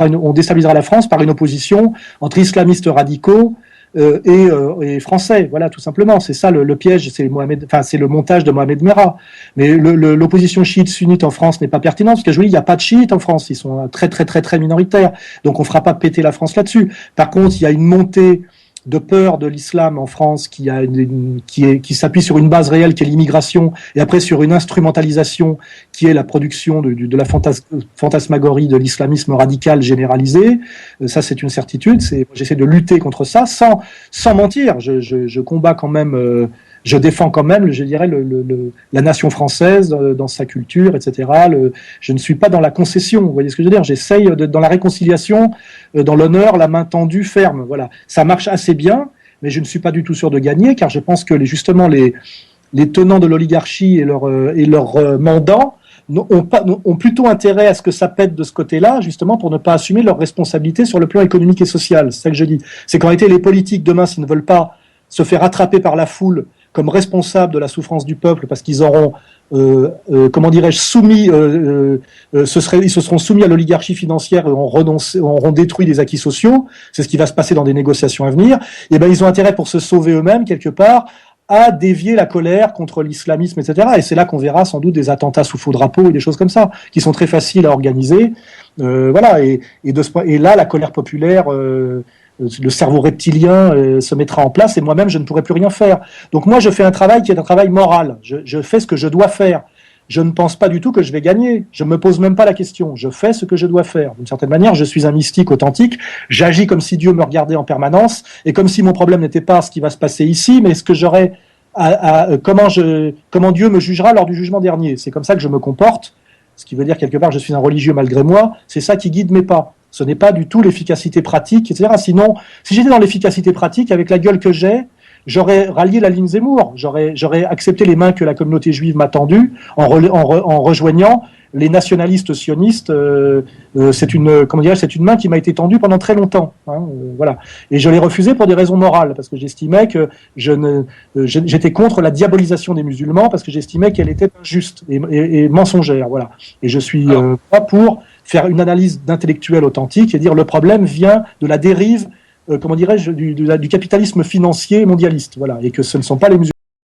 on déstabilisera la France par une opposition entre islamistes radicaux et français, voilà, tout simplement. C'est ça le piège, c'est le montage de Mohamed Merah. Mais l'opposition chiite-sunnite en France n'est pas pertinente, parce que je vous dis, il n'y a pas de chiites en France, ils sont très très très très minoritaires, donc on ne fera pas péter la France là-dessus. Par contre, il y a une montée de peur de l'islam en France qui s'appuie sur une base réelle qui est l'immigration, et après sur une instrumentalisation qui est la production de la fantasmagorie de l'islamisme radical généralisé. Ça, c'est une certitude. J'essaie de lutter contre ça sans mentir. Je combats quand même, je défends quand même, je dirais, la nation française dans sa culture, etc. Je ne suis pas dans la concession, vous voyez ce que je veux dire. J'essaye dans la réconciliation, dans l'honneur, la main tendue, ferme. Voilà, ça marche assez bien, mais je ne suis pas du tout sûr de gagner, car je pense que justement les tenants de l'oligarchie et leurs mandants ont plutôt intérêt à ce que ça pète de ce côté-là, justement pour ne pas assumer leurs responsabilités sur le plan économique et social. C'est ça que je dis. C'est qu'en réalité, les politiques demain, s'ils ne veulent pas se faire attraper par la foule comme responsables de la souffrance du peuple, parce qu'ils auront, comment dirais-je, ils se seront soumis à l'oligarchie financière et auront détruit des acquis sociaux. C'est ce qui va se passer dans des négociations à venir. Et ben, ils ont intérêt, pour se sauver eux-mêmes quelque part, à dévier la colère contre l'islamisme, etc. Et c'est là qu'on verra sans doute des attentats sous faux drapeau et des choses comme ça, qui sont très faciles à organiser. Voilà. Et là, la colère populaire, le cerveau reptilien se mettra en place, et moi-même, je ne pourrai plus rien faire. Donc moi, je fais un travail qui est un travail moral. Je fais ce que je dois faire. Je ne pense pas du tout que je vais gagner. Je ne me pose même pas la question. Je fais ce que je dois faire. D'une certaine manière, je suis un mystique authentique. J'agis comme si Dieu me regardait en permanence, et comme si mon problème n'était pas ce qui va se passer ici, mais ce que j'aurais comment Dieu me jugera lors du jugement dernier. C'est comme ça que je me comporte, ce qui veut dire quelque part je suis un religieux malgré moi. C'est ça qui guide mes pas. Ce n'est pas du tout l'efficacité pratique, etc. Sinon, si j'étais dans l'efficacité pratique, avec la gueule que j'ai, j'aurais rallié la ligne Zemmour. J'aurais accepté les mains que la communauté juive m'a tendues en rejoignant les nationalistes sionistes. C'est une main qui m'a été tendue pendant très longtemps. Voilà. Et je l'ai refusée pour des raisons morales, parce que j'estimais que j'étais contre la diabolisation des musulmans, parce que j'estimais qu'elle était injuste et mensongère. Voilà. Et je suis pas pour faire une analyse d'intellectuel authentique et dire le problème vient de la dérive, comment dirais-je, du capitalisme financier mondialiste, voilà, et que ce ne sont pas les musulmans